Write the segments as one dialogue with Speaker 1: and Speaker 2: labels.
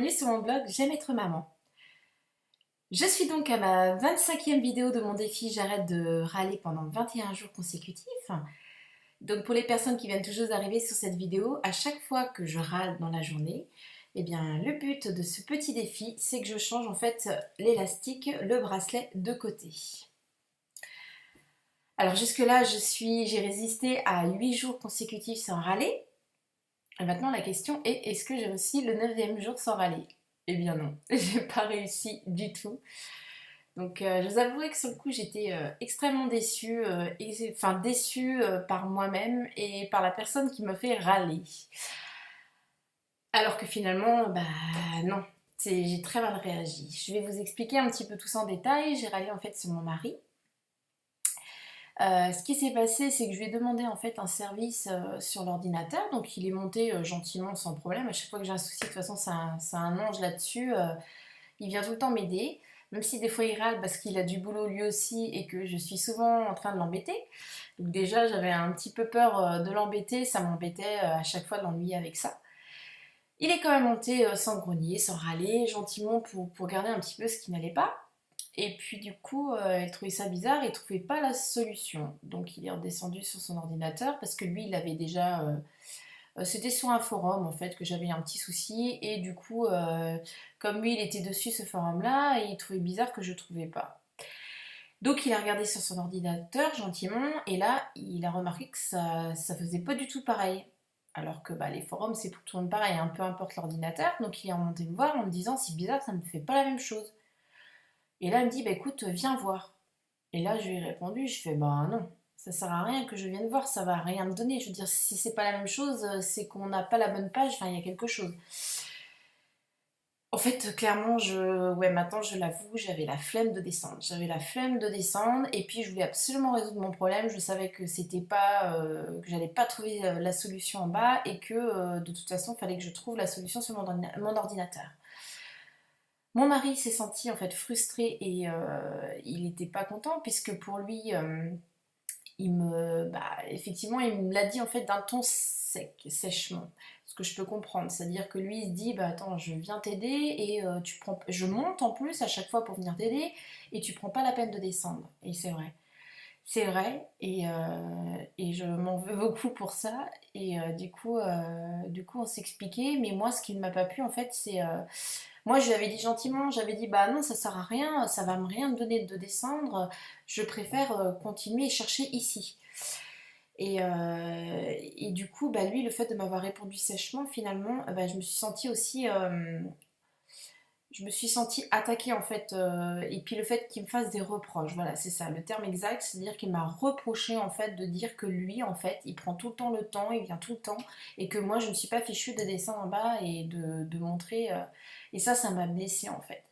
Speaker 1: bienvenue sur mon blog J'aime être maman. Je suis donc à ma 25e vidéo de mon défi J'arrête de râler pendant 21 jours consécutifs. Donc pour les personnes qui viennent tout juste d'arriver sur cette vidéo, à chaque fois que je râle dans la journée, eh bien le but de ce petit défi, c'est que je change en fait l'élastique, le bracelet de côté. Alors jusque là, j'ai résisté à 8 jours consécutifs sans râler. Et maintenant la question est, est-ce que j'ai réussi le 9e jour sans râler? Eh bien non, j'ai pas réussi du tout. Donc je vous avouerai que sur le coup j'étais extrêmement déçue, déçue par moi-même et par la personne qui me fait râler. Alors que finalement, bah non, j'ai très mal réagi. Je vais vous expliquer un petit peu tout ça en détail. J'ai râlé en fait sur mon mari. Ce qui s'est passé, c'est que je lui ai demandé en fait un service sur l'ordinateur, donc il est monté gentiment sans problème. À chaque fois que j'ai un souci, de toute façon, c'est un ange là-dessus. Il vient tout le temps m'aider, même si des fois il râle parce qu'il a du boulot lui aussi et que je suis souvent en train de l'embêter. Donc déjà, j'avais un petit peu peur de l'embêter, ça m'embêtait à chaque fois de l'ennuyer avec ça. Il est quand même monté sans grogner, sans râler, gentiment pour regarder un petit peu ce qui n'allait pas. Et puis du coup, il trouvait ça bizarre, il trouvait pas la solution. Donc il est redescendu sur son ordinateur parce que lui, il avait déjà... c'était sur un forum en fait que j'avais un petit souci et du coup, comme lui, il était dessus ce forum-là, et il trouvait bizarre que je trouvais pas. Donc il a regardé sur son ordinateur gentiment et là, il a remarqué que ça faisait pas du tout pareil. Alors que bah, les forums, c'est tout tourne pareil, hein, peu importe l'ordinateur. Donc il est remonté me voir en me disant, c'est bizarre, ça ne me fait pas la même chose. Et là, il me dit, bah écoute, viens voir. Et là, je lui ai répondu, je fais, bah non, ça sert à rien que je vienne voir, ça va rien me donner. Je veux dire, si c'est pas la même chose, c'est qu'on n'a pas la bonne page, enfin, il y a quelque chose. En fait, clairement, ouais, maintenant je l'avoue, j'avais la flemme de descendre. J'avais la flemme de descendre, et puis je voulais absolument résoudre mon problème. Je savais que c'était pas, que j'allais pas trouver la solution en bas, et que de toute façon, il fallait que je trouve la solution sur mon ordinateur. Mon mari s'est senti en fait frustré et il n'était pas content puisque pour lui, effectivement, il me l'a dit en fait d'un ton sec, sèchement. Ce que je peux comprendre, c'est-à-dire que lui il se dit, bah attends, je viens t'aider et je monte en plus à chaque fois pour venir t'aider et tu prends pas la peine de descendre. Et c'est vrai. C'est vrai, et je m'en veux beaucoup pour ça. Et du coup, on s'expliquait. Mais moi, ce qui ne m'a pas plu, en fait, c'est... moi, je lui avais dit gentiment, j'avais dit, bah non, ça sert à rien, ça va me rien me donner de descendre. Je préfère continuer et chercher ici. Et du coup, bah, lui, le fait de m'avoir répondu sèchement, finalement, bah, je me suis sentie aussi... je me suis sentie attaquée en fait, et puis le fait qu'il me fasse des reproches, voilà, c'est ça, le terme exact, c'est-à-dire qu'il m'a reproché en fait de dire que lui en fait, il prend tout le temps le temps, il vient tout le temps, et que moi je ne suis pas fichue de descendre en bas et de montrer, et ça m'a blessée en fait.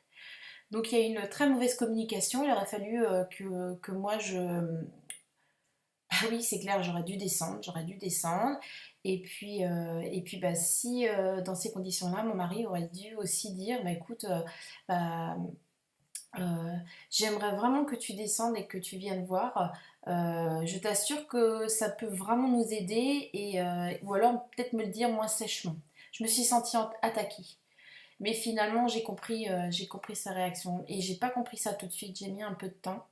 Speaker 1: Donc il y a une très mauvaise communication, il aurait fallu que moi je... Ah oui, c'est clair, j'aurais dû descendre. Et puis bah, si dans ces conditions-là, mon mari aurait dû aussi dire, bah écoute, bah, euh, j'aimerais vraiment que tu descendes et que tu viennes voir. Je t'assure que ça peut vraiment nous aider, ou alors peut-être me le dire moins sèchement. Je me suis sentie attaquée. Mais finalement, j'ai compris sa réaction. Et j'ai pas compris ça tout de suite, j'ai mis un peu de temps.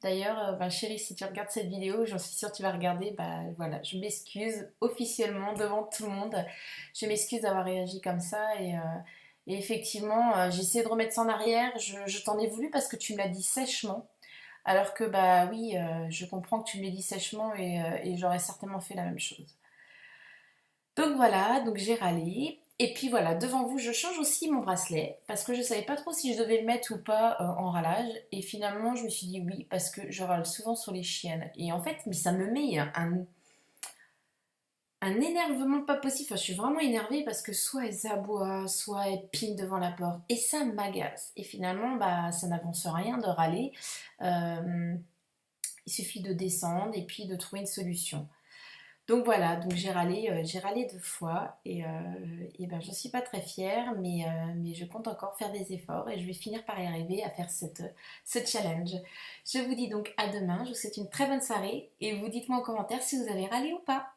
Speaker 1: D'ailleurs, bah, chérie, si tu regardes cette vidéo, j'en suis sûre que tu vas regarder, bah voilà, je m'excuse officiellement devant tout le monde. Je m'excuse d'avoir réagi comme ça. Et effectivement, j'ai essayé de remettre ça en arrière. Je t'en ai voulu parce que tu me l'as dit sèchement. Alors que, bah oui, je comprends que tu me l'aies dit sèchement, et j'aurais certainement fait la même chose. Donc voilà, donc j'ai râlé. Et puis voilà, devant vous, je change aussi mon bracelet parce que je savais pas trop si je devais le mettre ou pas en râlage. Et finalement, je me suis dit oui parce que je râle souvent sur les chiennes. Et en fait, mais ça me met un énervement pas possible. Enfin, je suis vraiment énervée parce que soit elles aboient, soit elles pinent devant la porte. Et ça m'agace. Et finalement, bah, ça n'avance rien de râler. Euh, il suffit de descendre et puis de trouver une solution. Donc voilà, donc j'ai râlé 2 fois, et ben je suis pas très fière, mais je compte encore faire des efforts et je vais finir par y arriver à faire ce challenge. Je vous dis donc à demain, je vous souhaite une très bonne soirée et vous dites-moi en commentaire si vous avez râlé ou pas.